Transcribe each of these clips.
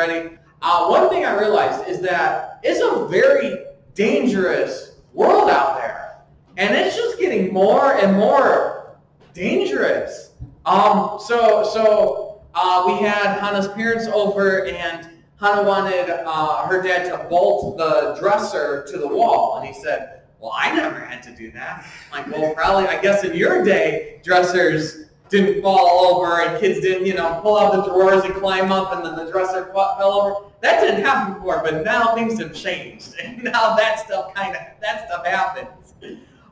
ready. One thing I realized is that it's a very dangerous world out there. And it's just getting more and more dangerous. We had Hannah's parents over, and Hannah wanted her dad to bolt the dresser to the wall. And he said, well, I never had to do that. I'm like, well, probably, I guess in your day, dressers didn't fall over and kids didn't, pull out the drawers and climb up and then the dresser fell over. That didn't happen before, but now things have changed. And now that stuff happens.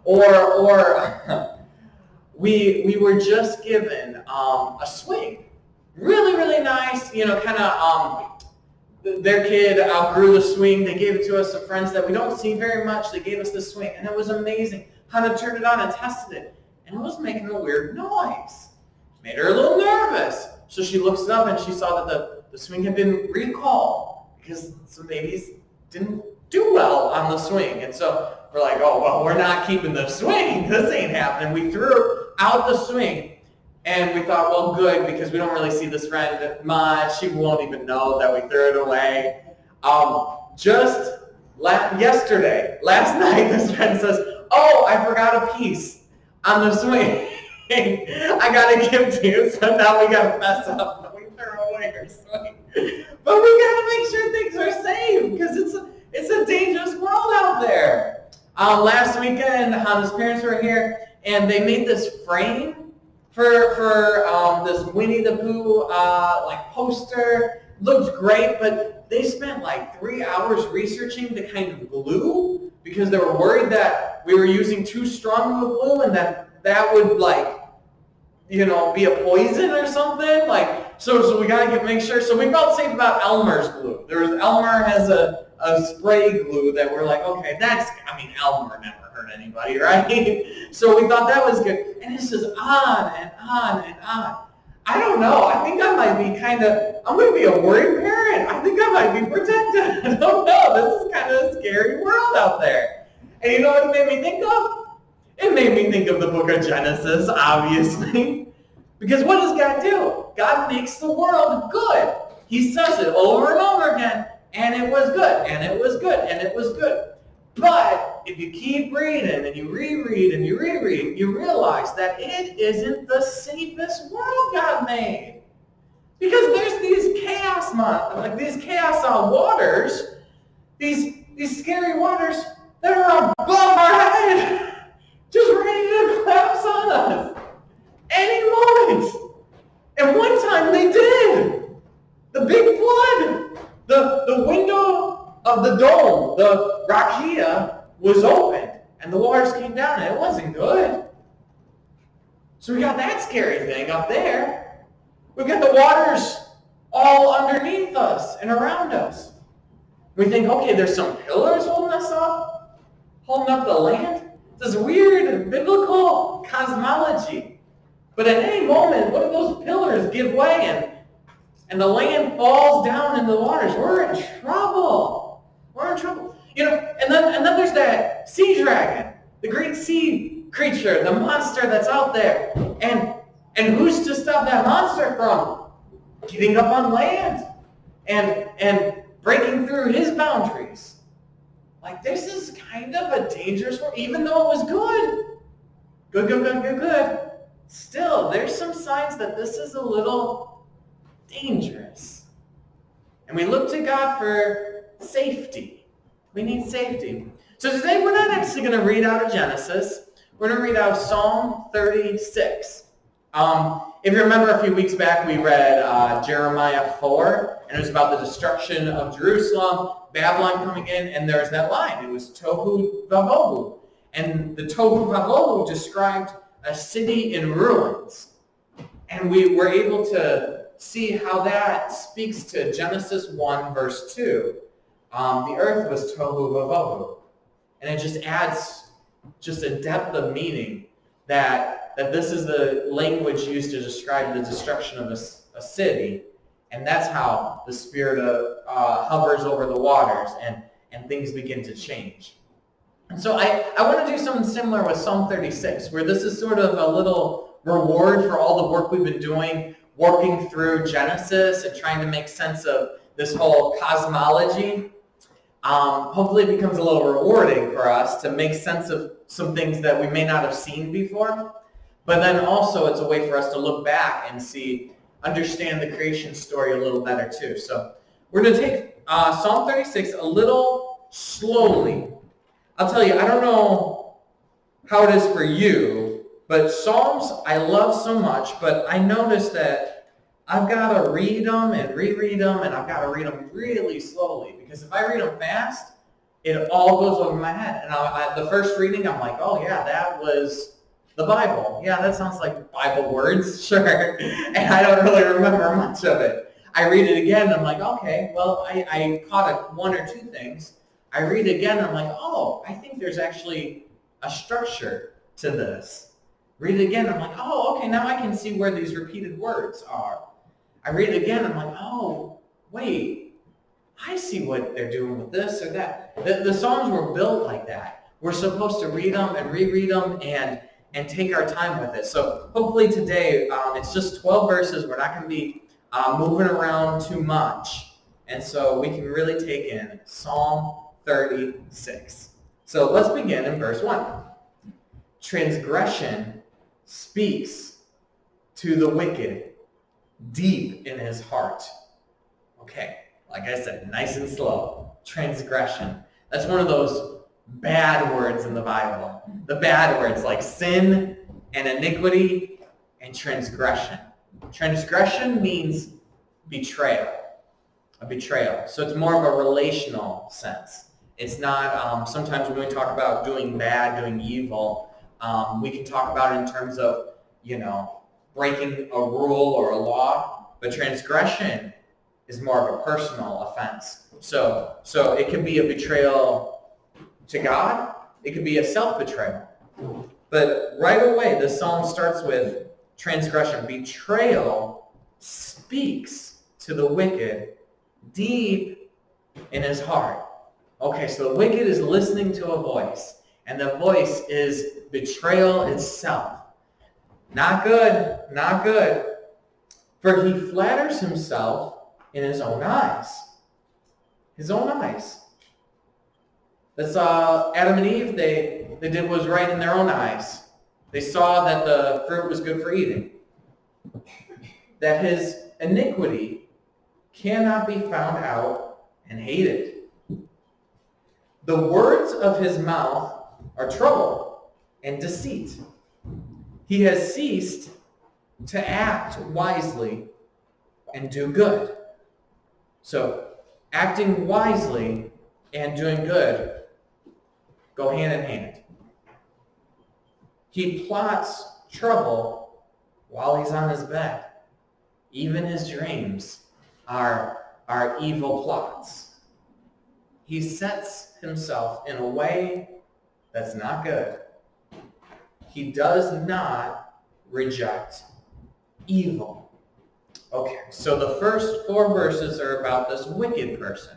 Or we were just given a swing. Really, really nice, their kid outgrew the swing. They gave it to us, some friends that we don't see very much. They gave us the swing, and it was amazing. Hannah turned it on and tested it, and it was making a weird noise. It made her a little nervous. So she looks it up, and she saw that the swing had been recalled because some babies didn't do well on the swing. And so we're like, oh, well, we're not keeping the swing. This ain't happening. We threw out the swing. And we thought, well, good, because we don't really see this friend much. She won't even know that we threw it away. Last night, this friend says, oh, I forgot a piece on the swing. I got to give to you, so now we got to mess up and we throw away her swing. But we got to make sure things are safe, because it's a dangerous world out there. Last weekend, Hannah's parents were here, and they made this frame for this Winnie the Pooh poster. Looked great, but they spent 3 hours researching the kind of glue because they were worried that we were using too strong of a glue and that would be a poison or something. So we gotta make sure. So we felt safe about Elmer's glue. Elmer has a spray glue that we're like, okay, Elmer never hurt anybody, right? So we thought that was good. And it's just on and on and on. I don't know. I think I might be I'm going to be a worried parent. I think I might be protected. I don't know. This is kind of a scary world out there. And you know what it made me think of? It made me think of the book of Genesis, obviously. Because what does God do? God makes the world good. He says it over and over again. And it was good, and it was good, and it was good. But if you keep reading and you reread and you reread, you realize that it isn't the safest world God made. Because there's these chaos waters, these scary waters that are above our head, just ready to collapse on us any moment. And one time they did. The big flood. The window of the dome, the rakia, was opened, and the waters came down, and it wasn't good. So we got that scary thing up there. We've got the waters all underneath us and around us. We think, okay, there's some pillars holding us up, holding up the land. This weird biblical cosmology. But at any moment, what if those pillars give way and the land falls down into the waters? We're in trouble. We're in trouble. And then there's that sea dragon, the great sea creature, the monster that's out there. And who's to stop that monster from getting up on land and breaking through his boundaries? This is kind of a dangerous world, even though it was good. Good. Still, there's some signs that this is a little dangerous. And we look to God for safety. We need safety. So today we're not actually going to read out of Genesis. We're going to read out of Psalm 36. If you remember a few weeks back, we read Jeremiah 4, and it was about the destruction of Jerusalem, Babylon coming in, and there's that line. It was Tohu Vavohu. And the Tohu Vavohu described a city in ruins. And we were able to see how that speaks to Genesis 1, verse 2. The earth was Tohu Vavohu. And it just adds just a depth of meaning that this is the language used to describe the destruction of a city. And that's how the Spirit hovers over the waters and things begin to change. And so I want to do something similar with Psalm 36, where this is sort of a little reward for all the work we've been doing, working through Genesis and trying to make sense of this whole cosmology, hopefully it becomes a little rewarding for us to make sense of some things that we may not have seen before. But then also it's a way for us to look back and understand the creation story a little better too. So we're going to take Psalm 36 a little slowly. I'll tell you, I don't know how it is for you, but Psalms I love so much, but I notice that I've got to read them and reread them, and I've got to read them really slowly, because if I read them fast, it all goes over my head. And the first reading, I'm like, oh yeah, that was the Bible. Yeah, that sounds like Bible words, sure. And I don't really remember much of it. I read it again, and I'm like, okay, well, I caught one or two things. I read it again, and I'm like, oh, I think there's actually a structure to this. Read it again, and I'm like, oh, okay, now I can see where these repeated words are. I read it again, and I'm like, oh, wait, I see what they're doing with this or that. The Psalms were built like that. We're supposed to read them and reread them and take our time with it. So hopefully today, it's just 12 verses. We're not going to be moving around too much. And so we can really take in Psalm 36. So let's begin in verse 1. Transgression speaks to the wicked deep in his heart. Okay, like I said, nice and slow. Transgression. That's one of those bad words in the Bible. The bad words like sin and iniquity and transgression. Transgression means betrayal. A betrayal. So it's more of a relational sense. It's not, sometimes when we talk about doing bad, doing evil, we can talk about it in terms of, breaking a rule or a law, but transgression is more of a personal offense. So it can be a betrayal to God, it could be a self-betrayal. But right away, the psalm starts with transgression. Betrayal speaks to the wicked deep in his heart. Okay, so the wicked is listening to a voice, and the voice is betrayal itself. Not good, not good. For he flatters himself in his own eyes. His own eyes. That's Adam and Eve, they did what was right in their own eyes. They saw that the fruit was good for eating. That his iniquity cannot be found out and hated. The words of his mouth are trouble and deceit. He has ceased to act wisely and do good. So, acting wisely and doing good go hand in hand. He plots trouble while he's on his bed. Even his dreams are evil plots. He sets himself in a way that's not good. He does not reject evil. Okay, so the first 4 verses are about this wicked person.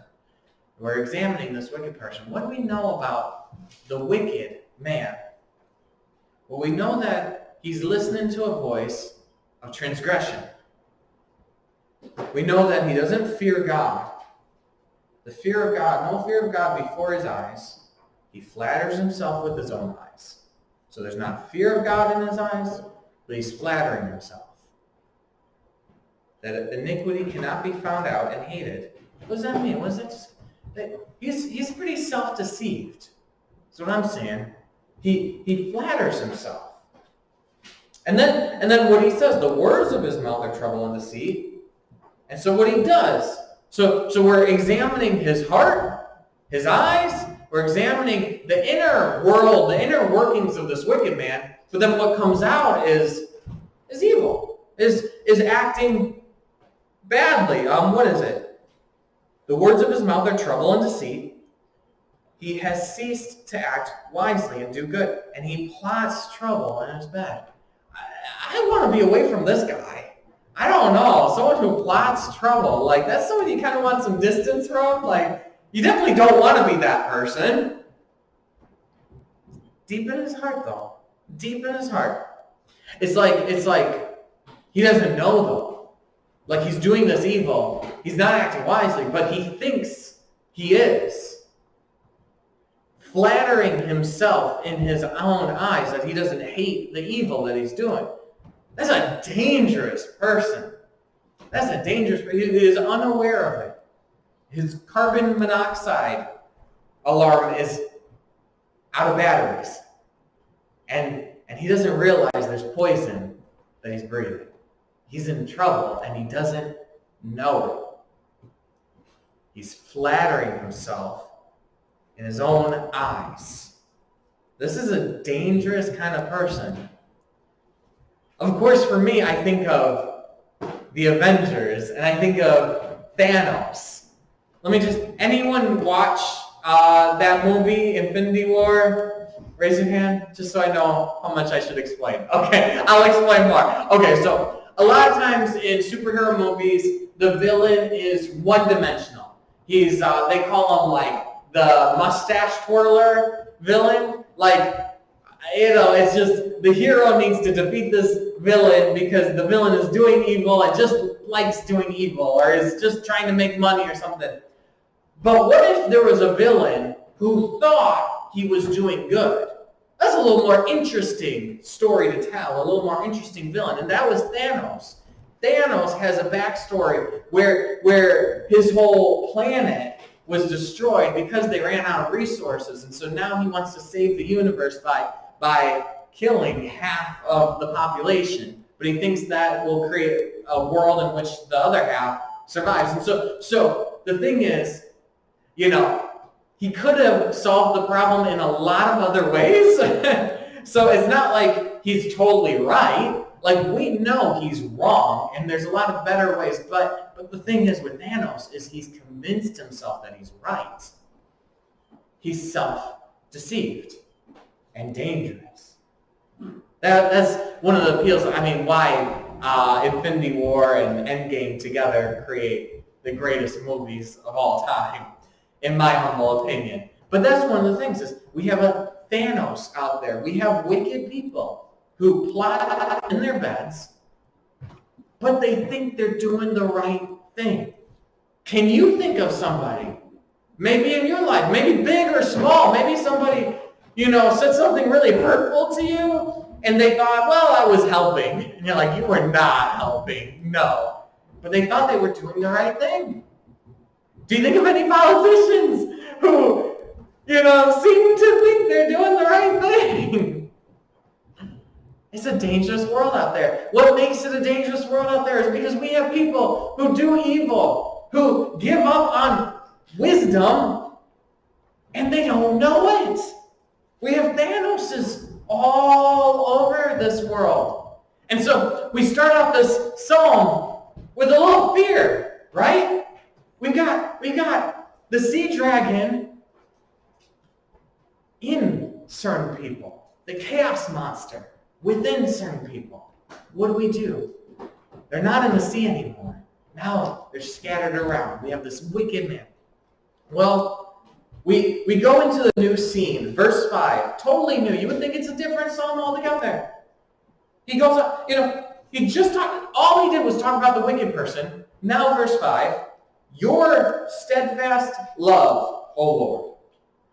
We're examining this wicked person. What do we know about the wicked man? Well, we know that he's listening to a voice of transgression. We know that he doesn't fear God. The fear of God, no fear of God before his eyes. He flatters himself with his own eyes. So there's not fear of God in his eyes, but he's flattering himself. That iniquity cannot be found out and hated. What does that mean? What is that? He's pretty self-deceived. That's what I'm saying. He flatters himself. And then what he says, the words of his mouth are trouble and deceit. And so what he does, so we're examining his heart, his eyes, we're examining the inner world, the inner workings of this wicked man, but then what comes out is evil, is acting badly. What is it? The words of his mouth are trouble and deceit. He has ceased to act wisely and do good, and he plots trouble in his bed. I want to be away from this guy. I don't know, someone who plots trouble, like that's someone you kind of want some distance from. Like you definitely don't want to be that person. Deep in his heart, though. Deep in his heart. It's like he doesn't know, though. like he's doing this evil. He's not acting wisely, but he thinks he is. Flattering himself in his own eyes that he doesn't hate the evil that he's doing. That's a dangerous person. That's a dangerous person. He is unaware of it. His carbon monoxide alarm is out of batteries. And he doesn't realize there's poison that he's breathing. He's in trouble and he doesn't know it. He's flattering himself in his own eyes. This is a dangerous kind of person. Of course, for me, I think of the Avengers and I think of Thanos. Anyone watch that movie, Infinity War? Raise your hand, just so I know how much I should explain. Okay, I'll explain more. Okay, so a lot of times in superhero movies, the villain is one-dimensional. He's, they call him like the mustache twirler villain. Like, it's just the hero needs to defeat this villain because the villain is doing evil and just likes doing evil or is just trying to make money or something. But what if there was a villain who thought he was doing good? That's a little more interesting story to tell, a little more interesting villain, and that was Thanos. Thanos has a backstory where his whole planet was destroyed because they ran out of resources, and so now he wants to save the universe by killing half of the population. But he thinks that will create a world in which the other half survives. And so the thing is, he could have solved the problem in a lot of other ways. So it's not like he's totally right. Like, we know he's wrong, and there's a lot of better ways. But the thing is with Thanos is he's convinced himself that he's right. He's self-deceived and dangerous. That's one of the appeals. Why Infinity War and Endgame together create the greatest movies of all time, in my humble opinion. But that's one of the things is we have a Thanos out there. We have wicked people who plot in their beds, but they think they're doing the right thing. Can you think of somebody, maybe in your life, maybe big or small, maybe somebody, said something really hurtful to you, and they thought, well, I was helping. And you're like, you were not helping. No. But they thought they were doing the right thing. Do you think of any politicians who, seem to think they're doing the right thing? It's a dangerous world out there. What makes it a dangerous world out there is because we have people who do evil, who give up on wisdom, and they don't know it. We have Thanoses all over this world. And so we start off this psalm with a little fear, right? We got the sea dragon in certain people, the chaos monster within certain people. What do? They're not in the sea anymore. Now they're scattered around. We have this wicked man. Well, we go into the new scene, verse 5, totally new. You would think it's a different psalm altogether. He goes up, all he did was talk about the wicked person. Now verse 5, your steadfast love, O Lord.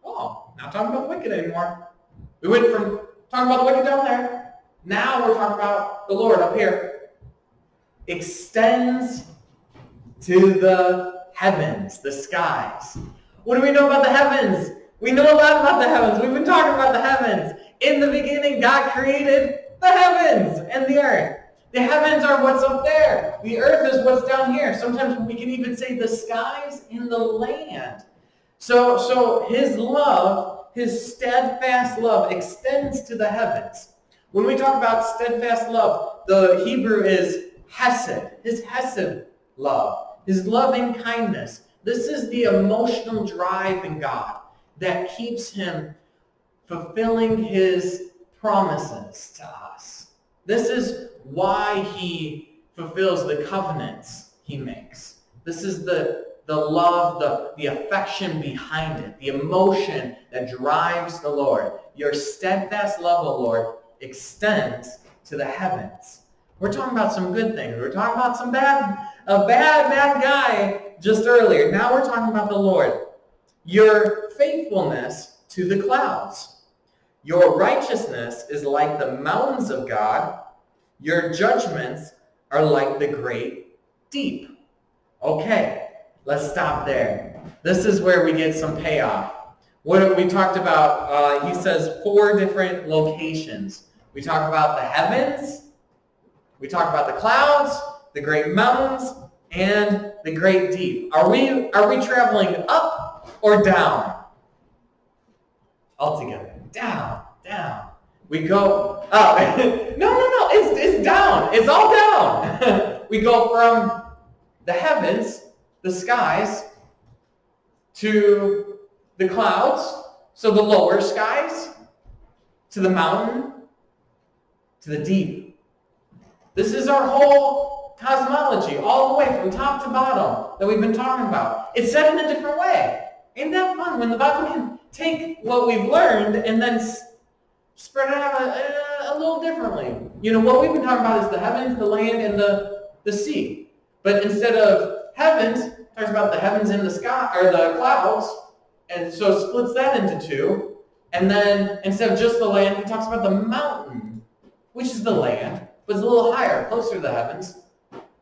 Oh, not talking about the wicked anymore. We went from talking about the wicked down there. Now we're talking about the Lord up here. Extends to the heavens, the skies. What do we know about the heavens? We know a lot about the heavens. We've been talking about the heavens. In the beginning, God created the heavens and the earth. The heavens are what's up there. The earth is what's down here. Sometimes we can even say the skies and the land. So his love, his steadfast love, extends to the heavens. When we talk about steadfast love, the Hebrew is hesed, his hesed love, his loving kindness. This is the emotional drive in God that keeps him fulfilling his promises to us. This is why he fulfills the covenants he makes. This is the love, the affection behind it, the emotion that drives the Lord. Your steadfast love, O Lord, extends to the heavens. We're talking about some good things. We're talking about some bad a bad guy just earlier. Now we're talking about the Lord. Your faithfulness to the clouds. Your righteousness is like the mountains of God. Your judgments are like the great deep. Okay, let's stop there. This is where we get some payoff. What we talked about, he says 4 different locations. We talk about the heavens, we talk about the clouds, the great mountains, and the great deep. Are we traveling up or down? Altogether. Down. We go up. No, it's down. It's all down. We go from the heavens, the skies, to the clouds, so the lower skies, to the mountain, to the deep. This is our whole cosmology, all the way from top to bottom that we've been talking about. It's said in a different way. Ain't that fun when the Bible can take what we've learned and then spread it out a little differently? You know, what we've been talking about is the heavens, the land, and the sea. But instead of heavens, it talks about the heavens and the sky, or the clouds, and so it splits that into 2. And then instead of just the land, he talks about the mountain, which is the land, but it's a little higher, closer to the heavens.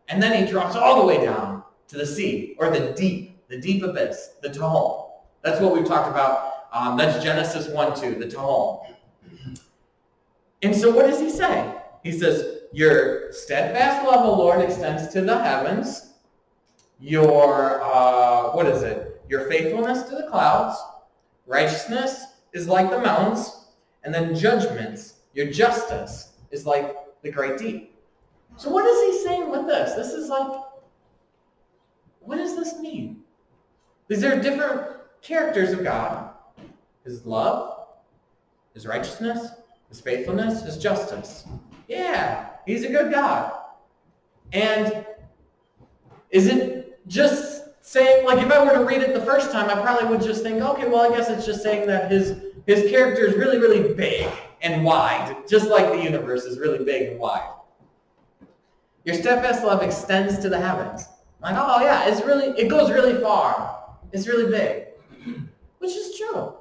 And then he drops all the way down to the sea, or the deep abyss, the Tehom. That's what we've talked about. That's Genesis 1:2, the Tehom. And so what does he say? He says, your steadfast love, O Lord, extends to the heavens. Your, your faithfulness to the clouds. Righteousness is like the mountains. And then judgments, your justice, is like the great deep. So what is he saying with this? This is like, what does this mean? These are different characters of God. His love, his righteousness, his faithfulness, his justice. Yeah, he's a good God. And is it just saying, like if I were to read it the first time, I probably would just think, okay, well, I guess it's just saying that his character is really, really big and wide, just like the universe is really big and wide. Your steadfast love extends to the heavens. Like, oh yeah, it goes really far. It's really big. Which is true.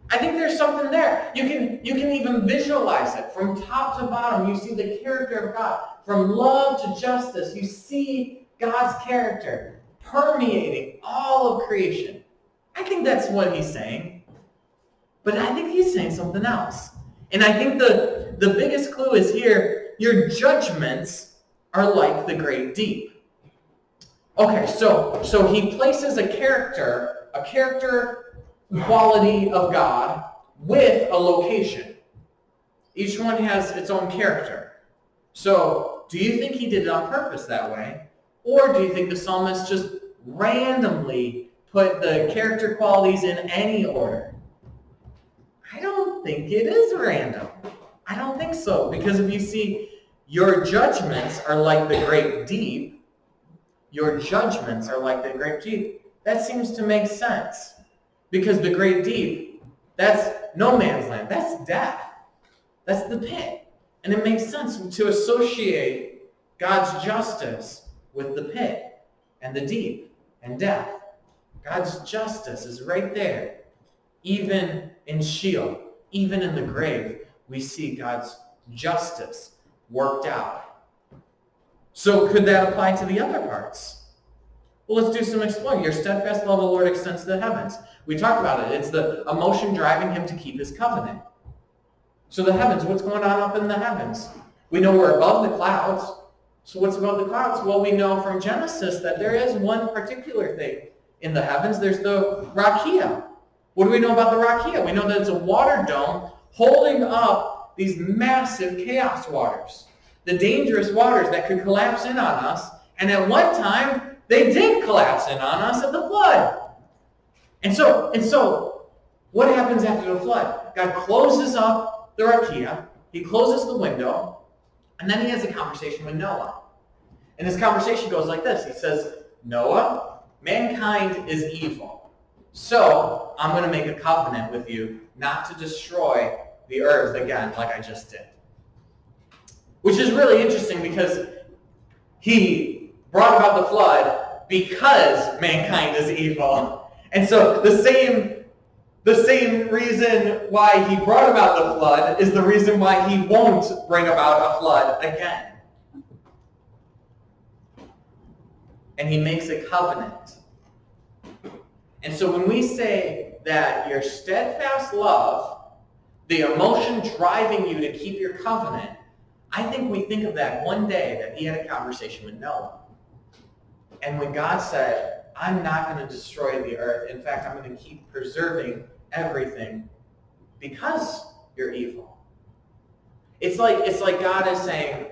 I think there's something there. You can even visualize it from top to bottom. You see the character of God. From love to justice, you see God's character permeating all of creation. I think that's what he's saying. But I think he's saying something else. And I think the biggest clue is here, your judgments are like the great deep. Okay, so he places a character quality of God with a location. Each one has its own character. So, do you think he did it on purpose that way? Or do you think the psalmist just randomly put the character qualities in any order? I don't think it is random. I don't think so. Because if you see, your judgments are like the great deep. Your judgments are like the great deep. That seems to make sense. Because the great deep, that's no man's land. That's death. That's the pit. And it makes sense to associate God's justice with the pit and the deep and death. God's justice is right there. Even in Sheol, even in the grave, we see God's justice worked out. So could that apply to the other parts? Well, let's do some exploring. Your steadfast love, O Lord, extends to the heavens. We talked about it. It's the emotion driving him to keep his covenant. So the heavens, what's going on up in the heavens? We know we're above the clouds. So what's above the clouds? Well, we know from Genesis that there is one particular thing in the heavens. There's the Rakia. What do we know about the Rakia? We know that it's a water dome holding up these massive chaos waters. The dangerous waters that could collapse in on us. And at one time, they did collapse in on us at the flood. And so, what happens after the flood? God closes up the Rakia, he closes the window, and then he has a conversation with Noah. And his conversation goes like this. He says, Noah, mankind is evil. So, I'm going to make a covenant with you not to destroy the earth again like I just did. Which is really interesting because he brought about the flood because mankind is evil. And so the same reason why he brought about the flood is the reason why he won't bring about a flood again. And he makes a covenant. And so when we say that your steadfast love, the emotion driving you to keep your covenant, I think we think of that one day that he had a conversation with Noah. And when God said, I'm not going to destroy the earth. In fact, I'm going to keep preserving everything because you're evil. It's like God is saying,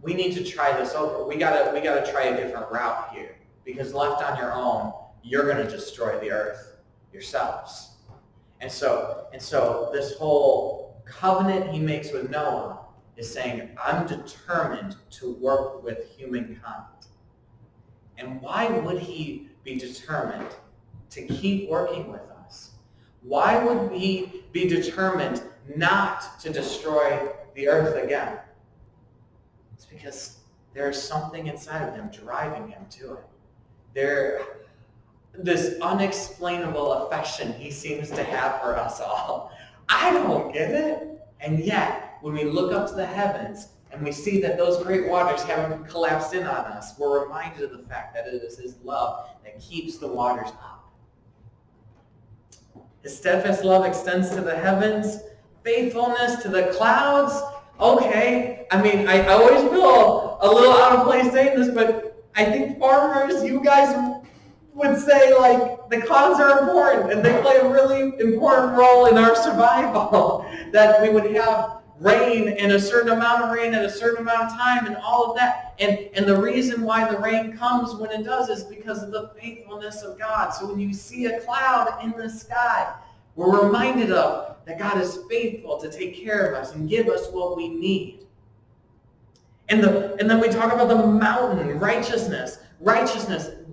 we need to try this over. We gotta try a different route here. Because left on your own, you're going to destroy the earth yourselves. And so this whole covenant he makes with Noah is saying, I'm determined to work with humankind. And why would he be determined to keep working with us? Why would he be determined not to destroy the earth again? It's because there's something inside of him driving him to it. This unexplainable affection he seems to have for us all. I don't get it. And yet, when we look up to the heavens and we see that those great waters haven't collapsed in on us, we're reminded of the fact that it is his love that keeps the waters up. His steadfast love extends to the heavens, faithfulness to the clouds. Okay, I mean, I always feel a little out of place saying this, but I think farmers, you guys would say, like, the clouds are important and they play a really important role in our survival. That we would have rain and a certain amount of rain at a certain amount of time and all of that. And the reason why the rain comes when it does is because of the faithfulness of God. So when you see a cloud in the sky, we're reminded of that God is faithful to take care of us and give us what we need. And then we talk about the mountain, righteousness,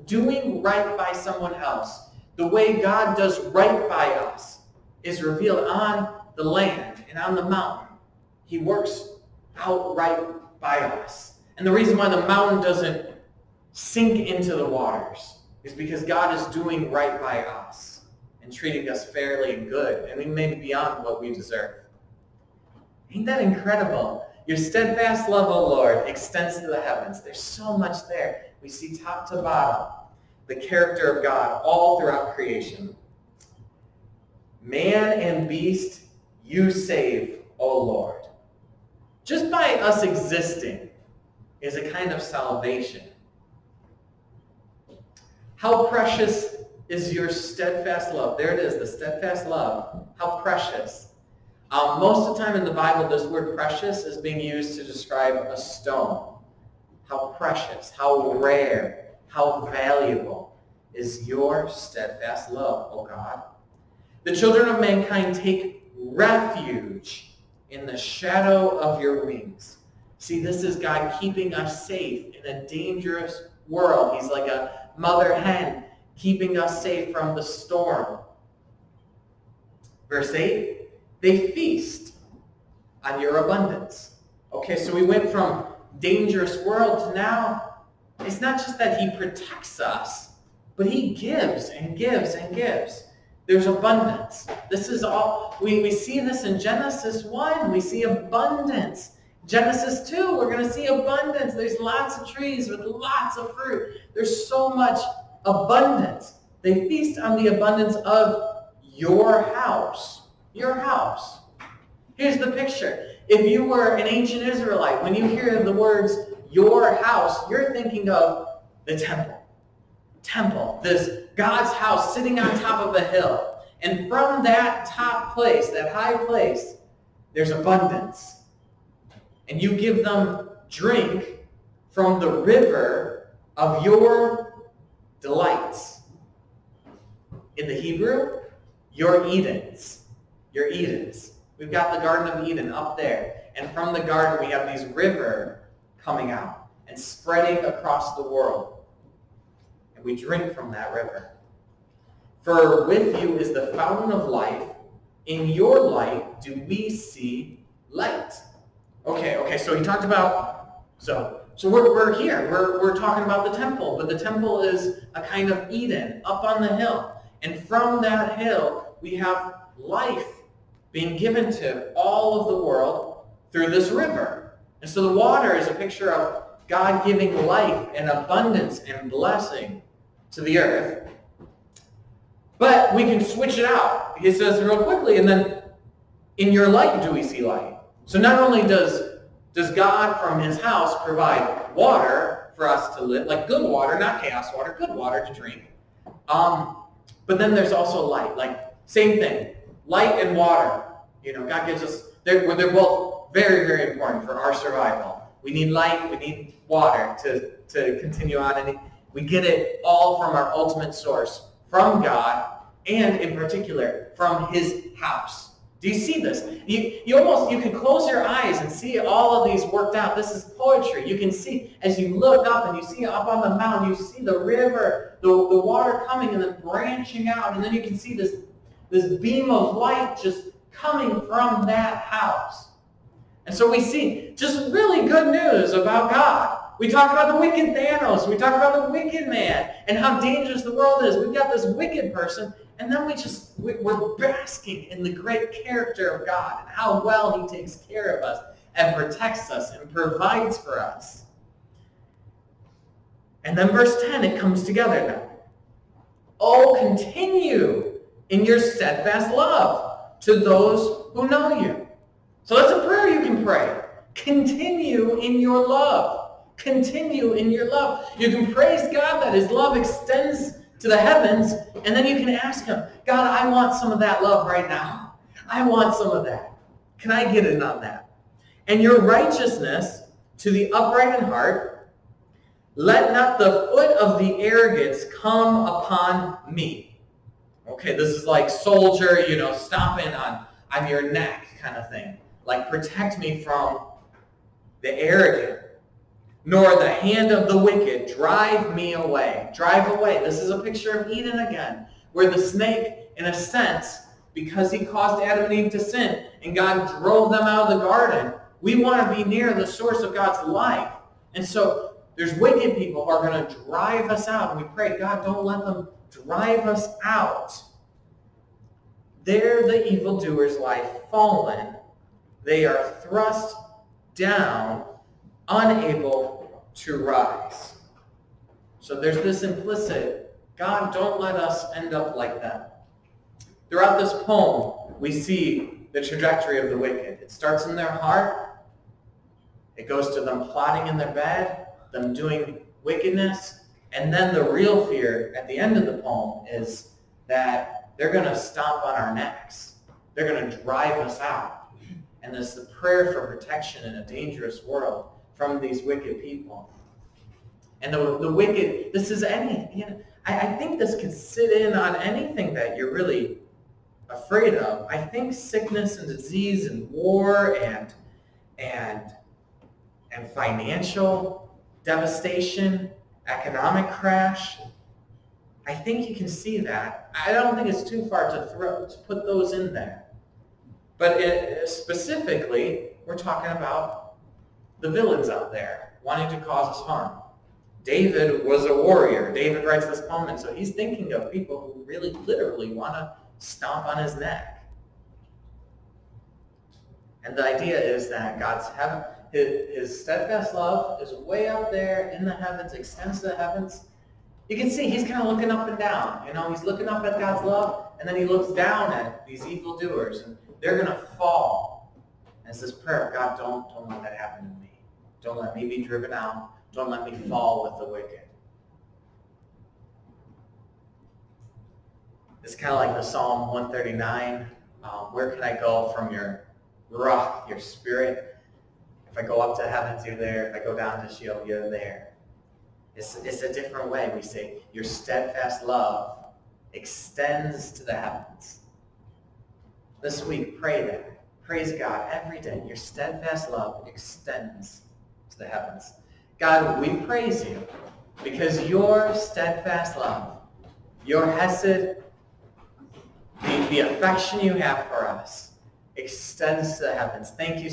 doing right by someone else. The way God does right by us is revealed on the land and on the mountain. He works out right by us. And the reason why the mountain doesn't sink into the waters is because God is doing right by us and treating us fairly and good, and we may be beyond what we deserve. Ain't that incredible? Your steadfast love, O Lord, extends to the heavens. There's so much there. We see top to bottom the character of God all throughout creation. Man and beast, you save, O Lord. Just by us existing is a kind of salvation. How precious is your steadfast love? There it is, the steadfast love. How precious. Most of the time in the Bible, this word precious is being used to describe a stone. How precious, how rare, how valuable is your steadfast love, O God. The children of mankind take refuge in the shadow of your wings. See, this is God keeping us safe in a dangerous world. He's like a mother hen keeping us safe from the storm. Verse 8, they feast on your abundance. Okay, so we went from dangerous world to now, it's not just that he protects us, but he gives and gives and gives. There's abundance. This is all, we see this in Genesis 1. We see abundance. Genesis 2, we're going to see abundance. There's lots of trees with lots of fruit. There's so much abundance. They feast on the abundance of your house. Your house. Here's the picture. If you were an ancient Israelite, when you hear the words, your house, you're thinking of the temple. Temple, this God's house sitting on top of a hill. And from that top place, that high place, there's abundance. And you give them drink from the river of your delights. In the Hebrew, your Edens. Your Edens. We've got the Garden of Eden up there. And from the garden, we have these rivers coming out and spreading across the world. And we drink from that river. For with you is the fountain of life. In your light do we see light. Okay, so he talked about, so So we're here. We're talking about the temple, but the temple is a kind of Eden up on the hill. And from that hill, we have life being given to all of the world through this river. And so the water is a picture of God giving life and abundance and blessing to the earth. But we can switch it out. He says real quickly, and then in your light do we see light. So not only does God from his house provide water for us to live, like good water, not chaos water, good water to drink. But then there's also light, like same thing, light and water. God gives us, they're both very, very important for our survival. We need light, we need water to continue on, and we get it all from our ultimate source, from God, and in particular, from his house. Do you see this? You can close your eyes and see all of these worked out. This is poetry. You can see, as you look up and you see up on the mountain, you see the river, the water coming and then branching out, and then you can see this beam of light just coming from that house. And so we see just really good news about God. We talk about the wicked Thanos. We talk about the wicked man and how dangerous the world is. We've got this wicked person, and then we're basking in the great character of God and how well he takes care of us and protects us and provides for us. And then verse 10, it comes together now. Oh, continue in your steadfast love to those who know you. So that's a prayer you can pray. Continue in your love. Continue in your love. You can praise God that his love extends to the heavens, and then you can ask him, God, I want some of that love right now. I want some of that. Can I get in on that? And your righteousness to the upright in heart, let not the foot of the arrogance come upon me. Okay, this is like soldier, stomping on your neck kind of thing. Like, protect me from the arrogant, nor the hand of the wicked drive me away. Drive away. This is a picture of Eden again, where the snake, in a sense, because he caused Adam and Eve to sin, and God drove them out of the garden, we want to be near the source of God's life. And so there's wicked people who are going to drive us out, and we pray, God, don't let them drive us out. There the evildoers lie fallen. They are thrust down, unable to rise. So there's this implicit, God, don't let us end up like that. Throughout this poem, we see the trajectory of the wicked. It starts in their heart. It goes to them plotting in their bed, them doing wickedness, and then the real fear at the end of the poem is that they're going to stomp on our necks. They're going to drive us out. And there's the prayer for protection in a dangerous world from these wicked people. And the wicked, this is I think this could sit in on anything that you're really afraid of. I think sickness and disease and war and financial devastation, economic crash, I think you can see that. I don't think it's too far to put those in there. But specifically, we're talking about the villains out there wanting to cause us harm. David was a warrior. David writes this poem, and so he's thinking of people who really literally want to stomp on his neck. And the idea is that God's heaven, his steadfast love is way up there in the heavens, extends to the heavens. You can see he's kind of looking up and down. He's looking up at God's love, and then he looks down at these evildoers, and they're going to fall. And it's this prayer, God, don't let that happen to me. Don't let me be driven out. Don't let me fall with the wicked. It's kind of like the Psalm 139. Where can I go from your ruach, your spirit? If I go up to heavens, you're there. If I go down to Sheol, you're there. It's a different way. We say, your steadfast love extends to the heavens. This week, pray that. Praise God every day. Your steadfast love extends to the heavens. God, we praise you because your steadfast love, your hesed, the affection you have for us, extends to the heavens. Thank you